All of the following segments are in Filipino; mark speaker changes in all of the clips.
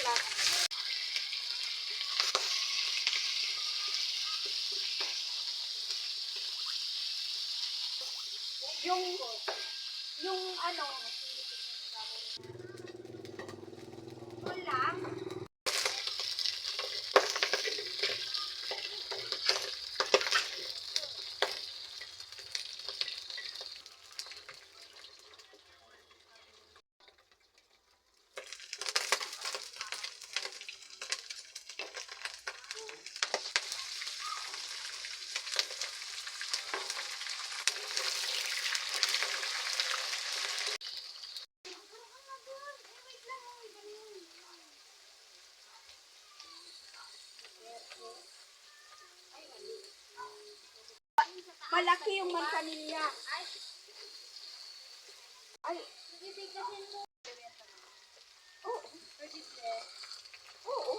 Speaker 1: Apat. Yung ano, yun lang. Malaki yung mansanilya. Ay. Oo. Oo.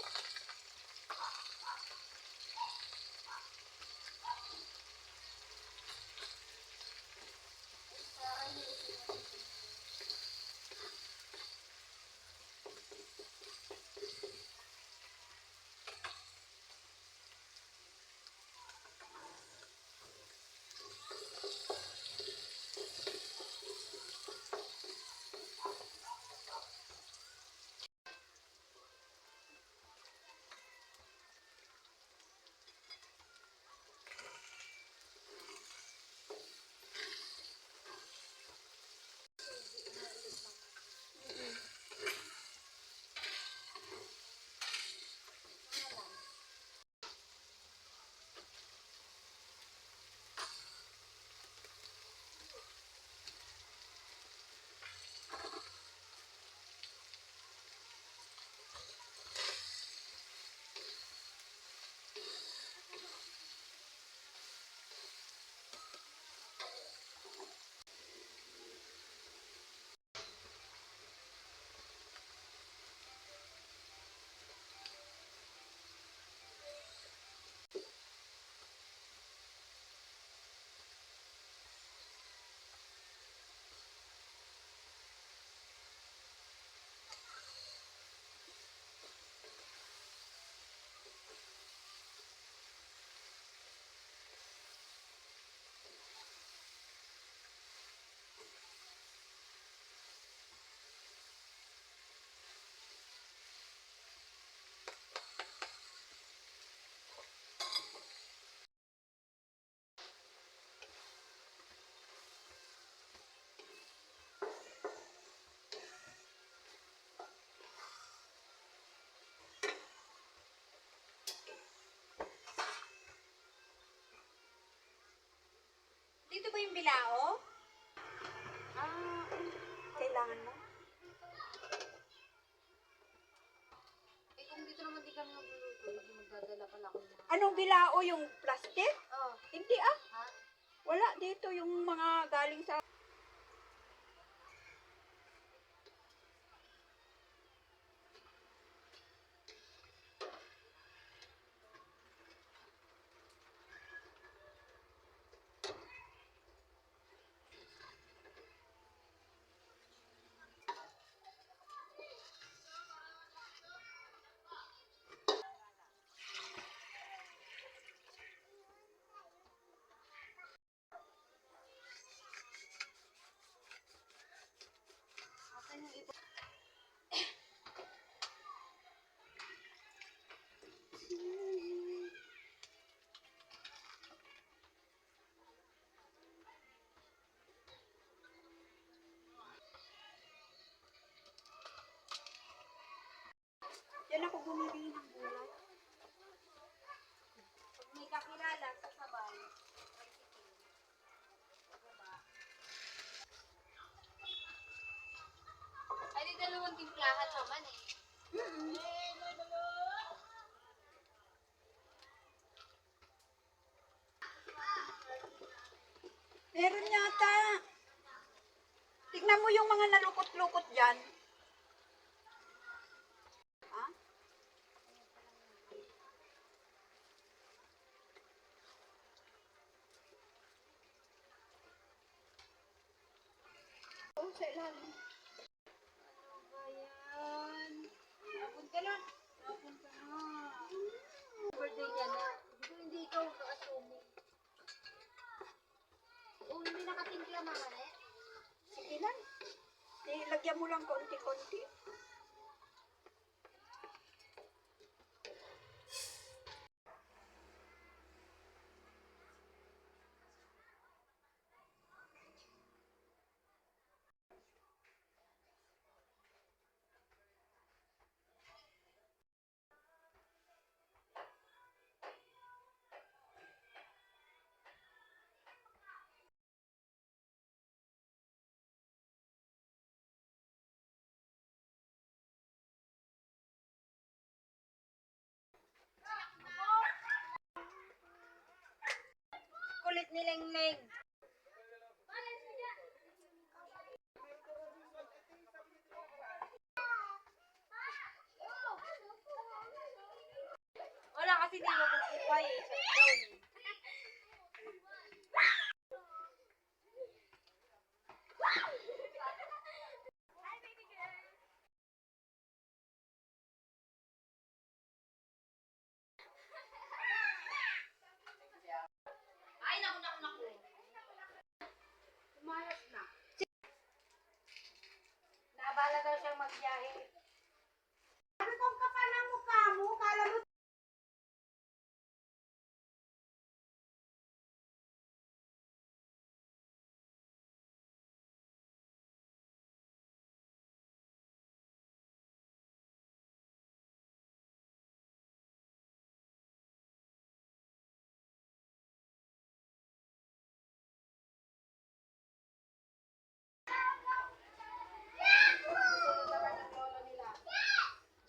Speaker 1: Dito ba yung bilao? Ah, kailangan mo?
Speaker 2: Eh kung dito naman di kami magluluto, hindi magdadala pala ako ng...
Speaker 1: Anong bilao? Yung plastic?
Speaker 2: Oh.
Speaker 1: Hindi ah.
Speaker 2: Ha?
Speaker 1: Wala dito yung mga galing sa...
Speaker 2: Asan yung iba?
Speaker 1: Yan ako bumibili ng gulay.
Speaker 2: Pag may kakilala, sasabay. Ay, di dalawang timplahan naman eh.
Speaker 1: Meron yata. Tignan mo yung mga nalukot-lukot dyan. Ha? Oh, sa ilalim.
Speaker 2: Ano ba yan? Abot ka Ganun. Napunta na. Birthday niya na. Hindi ikaw ka-assume. Hindi nakatimpla mama na eh.
Speaker 1: Sige lang. Lagyan mo lang konti-konti.
Speaker 2: Kulit ni Lengleng. Wala kasi di mo kukuha eh. Shutdown. Ay, naku. Umayos na. Naabala daw siyang magbiyahe.
Speaker 1: Ano tong kapal ng mukha mo? Kala mo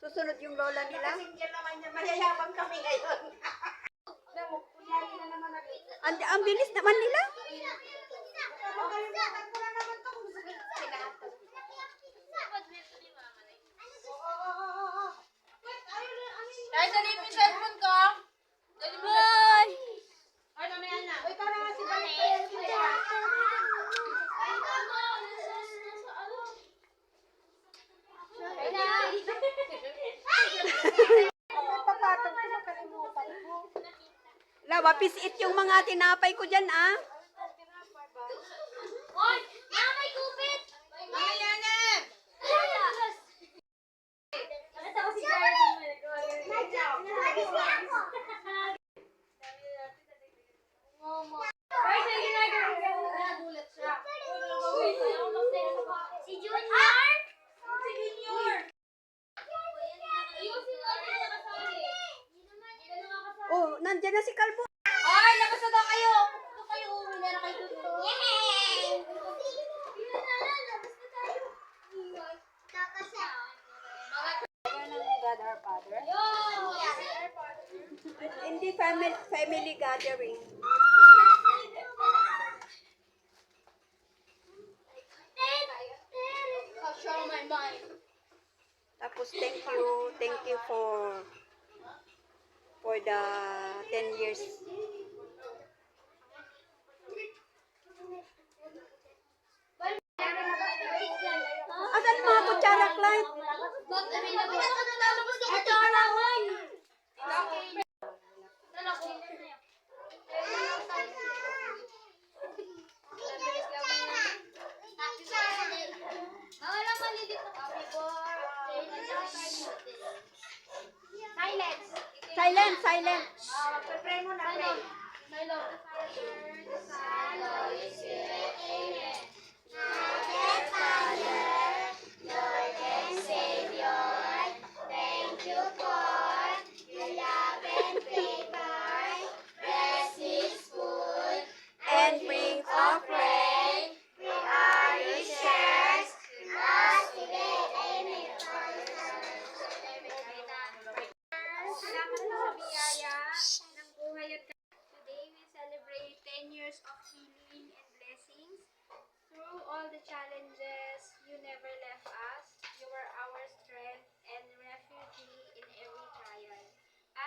Speaker 1: susunod yung lola nila?
Speaker 2: Passenger naman niya. Mayayabang kami ngayon.
Speaker 1: Ang bilis naman nila.
Speaker 2: Makalimutan ko na naman ito kung saan sinahatag. Ay, dali mo yung cellphone ko. Dali mo yung cellphone. Ay, mamaya na. Uy, para nga si Balik pa yan sila.
Speaker 1: Papatong ko makalimutan ko. Lawa, pisit yung mga tinapay ko dyan, ah.
Speaker 2: Hoy! May kupit! Mamaya na! Nakita ko si Jared Ay, sa ginagawa ko. Nagulat siya. Si Junior! Si Junior!
Speaker 1: Oh, nandyan na si Kalbo.
Speaker 2: Ay, labas na daw kayo! Ito kayo, uwi na kayo dito. Yay!
Speaker 1: God our Father. Hindi family gathering.
Speaker 2: I'll show my mind.
Speaker 1: Tapos thank you for the 10 years. Asan yung mga kutsara, Clyde? Silent, silent.
Speaker 2: Pray mo na, pray.
Speaker 1: And brings offering.
Speaker 2: Salamat sa biyaya ng buhay at today we celebrate 10 years of healing and blessings. Through all the challenges, you never left us. You were our strength and refuge in every trial.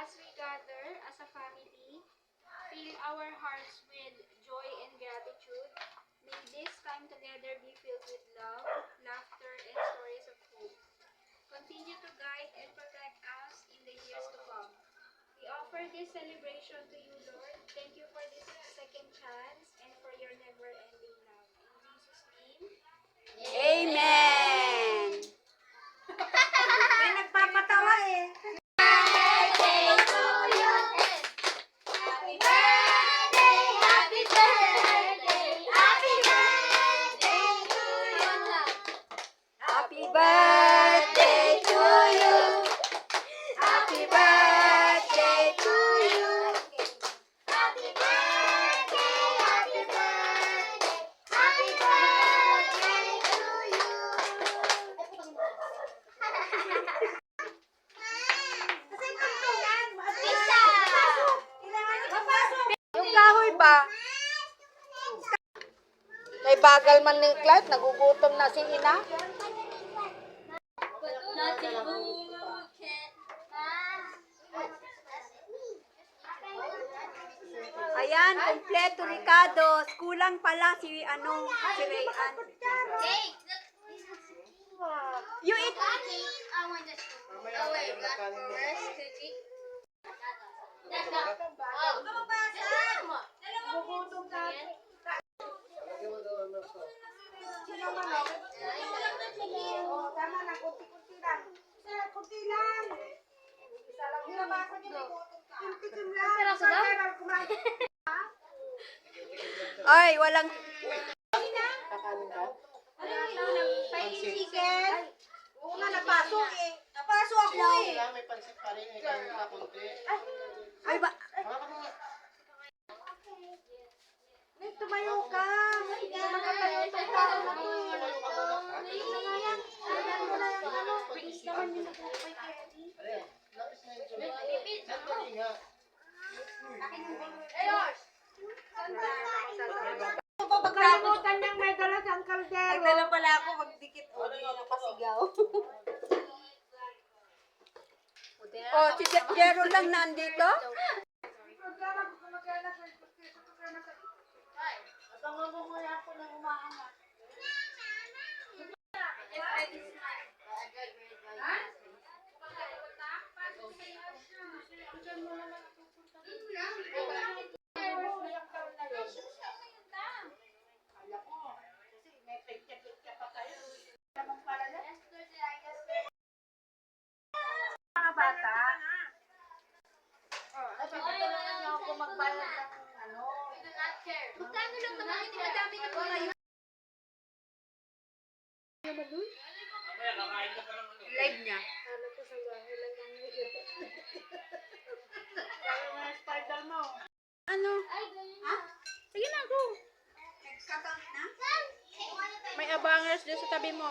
Speaker 2: As we gather as a family, fill our hearts with joy and gratitude. May this time together be filled with love, laughter, and stories of hope. Continue to guide and protect this celebration to you, Lord. Thank you for this second chance and for your never-ending love. In Jesus' name.
Speaker 1: Amen! May nagpapatawa eh. Happy birthday to you. Happy birthday to you.
Speaker 2: Happy birthday, happy birthday, happy birthday to you.
Speaker 1: Yung kahoy ba? May bagal man ni Clyde, nagugutom na si Ina. Ayan, kompleto Ricardo. Kulang pala si si Rayan. You eat. Ay, walang... Oo nga, napasok eh. Napasok ako eh.
Speaker 3: May pansit pa rin, kain ka konti.
Speaker 1: Ay, ba?
Speaker 3: Ay,
Speaker 1: Tumayo ka. Makatayo itong tao na to eh.
Speaker 3: lapis na yun. Sandali nga.
Speaker 1: Pagkakutan niyang may dala siyang kaldero. Nagdala pala ako magdikit. O, hindi na pasigaw. Oh, si Jero lang nandito? Mga bata. Dito na lang ako magbayad ng ano.
Speaker 2: Magkano lang naman, hindi madami na pala yun.
Speaker 1: Live niya. Ano? Ha? Sige na, go. Nagkakang na? May abangers dyan sa tabi mo.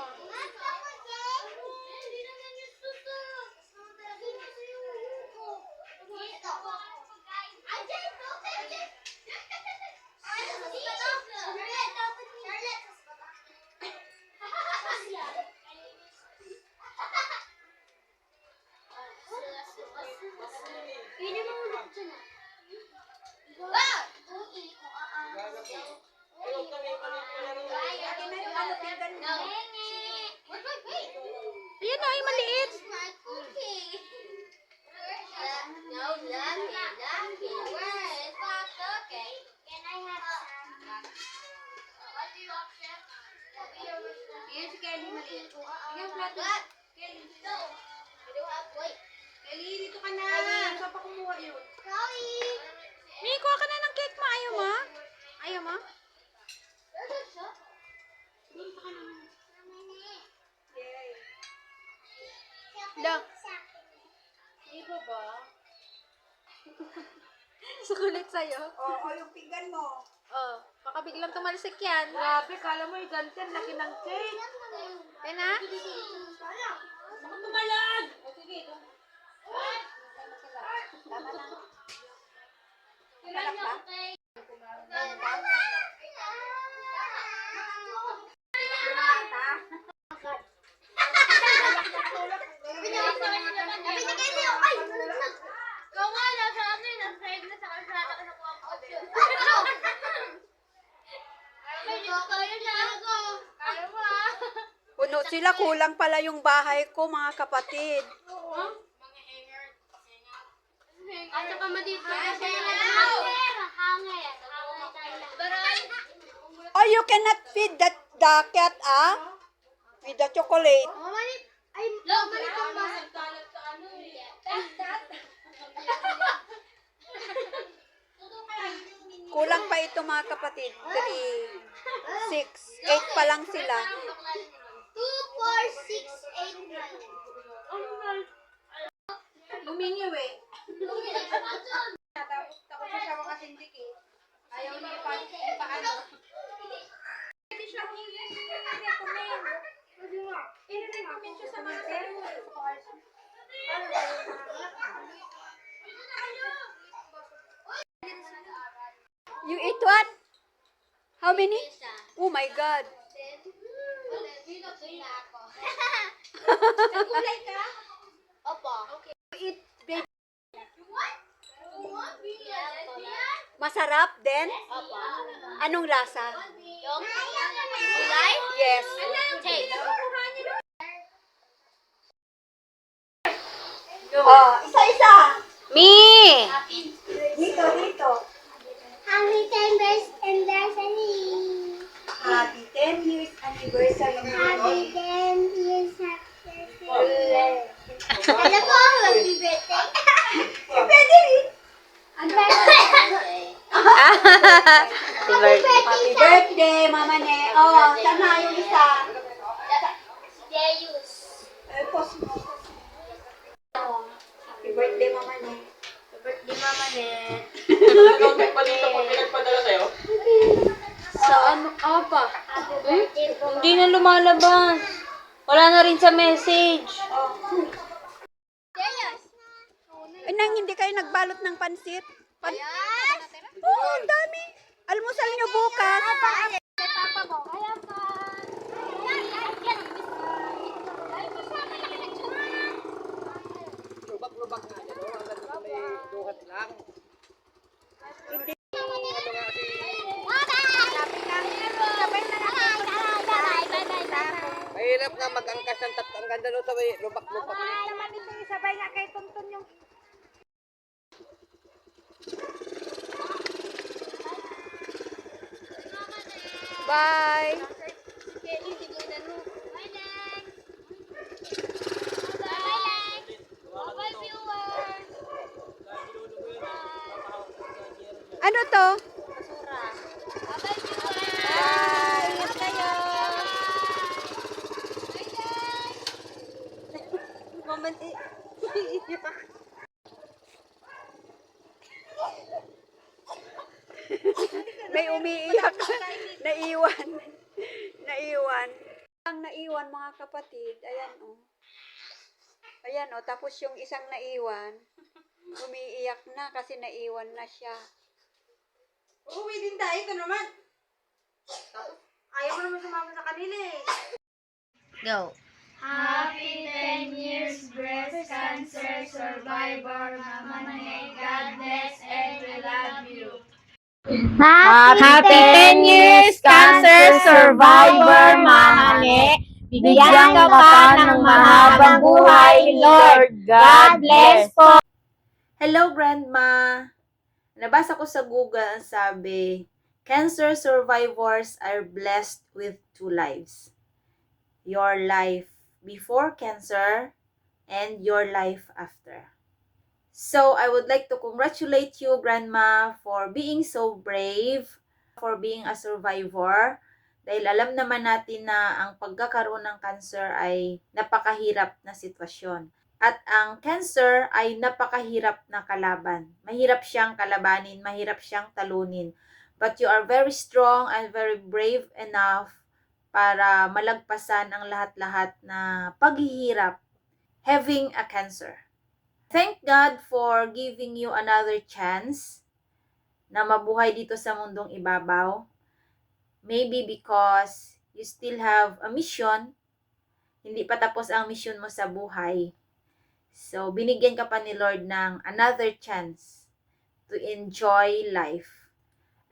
Speaker 2: Ini mau udah sana.
Speaker 1: Ayan na, ay maliit.
Speaker 2: Kelly, dito ka na.
Speaker 1: Saan pa kumuha yun?
Speaker 2: May
Speaker 1: kuha ka na ng cake mo. Ayaw mo? Ayaw mo? Da. Iba ba? Sukulit sa'yo. Oo, yung pinggan mo. Oh, baka biglang tumalsik yan. Grabe, kala mo yung ganyan, laki ng cake. Kaya na? Tumalag! Sige, tama na. Malak ba? Puno sila, kulang pala yung bahay ko, mga kapatid.
Speaker 2: At saka mama dito.
Speaker 4: Oh, you cannot feed the cat, with the chocolate. Kulang pa ito mga kapatid. 3, 6, 8 pa lang sila.
Speaker 2: 2, 4, 6, 8, 9.
Speaker 1: Lumingiw eh. Tapos takot siya makasindik eh. Ayaw niya ipaano. Hindi siya i-recommend. I-recommend siya sa mga parents.
Speaker 4: You eat what? How many? Oh my God.
Speaker 1: Nagulay ka?
Speaker 2: Opo.
Speaker 4: Eat baby. Masarap din?
Speaker 2: Opo.
Speaker 4: Anong lasa?
Speaker 2: Yung gulay?
Speaker 4: Yes.
Speaker 2: Take.
Speaker 4: Oh, isa-isa.
Speaker 1: Me!
Speaker 4: Dito.
Speaker 2: Happy 10 years anniversary.
Speaker 4: Happy 10 years anniversary.
Speaker 2: Happy 10 years anniversary. Ano po? Happy birthday.
Speaker 4: Pwede rin. Happy birthday, Mama Ne. Oh, sana yung isa.
Speaker 2: Deus.
Speaker 4: Ay, post mo. Oh, happy birthday, Mama Ne.
Speaker 2: Birthday mama ne.
Speaker 3: Nag-comment pa dito pag pinagpadala sa'yo?
Speaker 1: Saan? Apa?
Speaker 2: Happy birthday po.
Speaker 1: Hindi na lumalabas. Wala na rin sa message.
Speaker 2: Deus.
Speaker 4: Ay, nang hindi kayo nagbalot ng pansit? Oo, ang dami. Almusal nyo bukas.
Speaker 2: Papa mo. Kaya pa.
Speaker 3: Lubak-lubak nga dyan. Hanggang may duhat lang.
Speaker 4: Hindi.
Speaker 3: Mahirap nga mag-angkas ng ang ganda doon sa may lubak-lubak.
Speaker 4: Sabay nga kay Tonton yung... Bye. Ano to? Bye. Ingat kayo. May umiiyak. Naiwan. Ang naiwan mga kapatid. Ayan oh. Ayan oh. Tapos yung isang naiwan. Umiiyak na kasi naiwan na siya.
Speaker 1: Uuwi din tayo. Ito naman. Ayaw mo naman sumama sa kanila eh. Go.
Speaker 2: Happy 10 years breast cancer survivor, Mama Ne. God bless and we love you.
Speaker 5: Happy 10 years cancer survivor, Mama Ne. Bigyan ka pa ng mahabang buhay, Lord. God bless po.
Speaker 6: Hello, Grandma! Nabasa ko sa Google ang sabi, cancer survivors are blessed with 2 lives. Your life before cancer and your life after. So, I would like to congratulate you, Grandma, for being so brave, for being a survivor. Dahil alam naman natin na ang pagkakaroon ng cancer ay napakahirap na sitwasyon. At ang cancer ay napakahirap na kalaban. Mahirap siyang kalabanin, mahirap siyang talunin. But you are very strong and very brave enough para malagpasan ang lahat-lahat na paghihirap having a cancer. Thank God for giving you another chance na mabuhay dito sa mundong ibabaw. Maybe because you still have a mission, hindi pa tapos ang mission mo sa buhay. So, binigyan ka pa ni Lord ng another chance to enjoy life.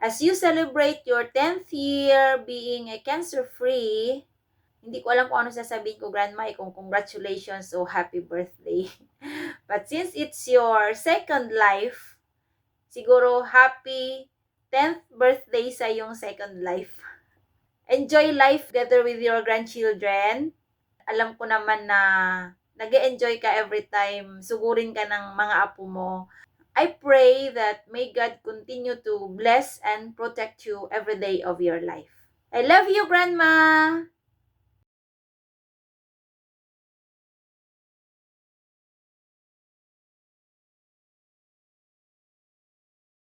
Speaker 6: As you celebrate your 10th year being a cancer-free, hindi ko alam kung ano sasabihin ko, Grandma, kung congratulations o happy birthday. But since it's your second life, siguro happy 10th birthday sa iyong second life. Enjoy life together with your grandchildren. Alam ko naman na nag-enjoy ka every time sugurin ka ng mga apo mo. I pray that may God continue to bless and protect you every day of your life. I love you, Grandma!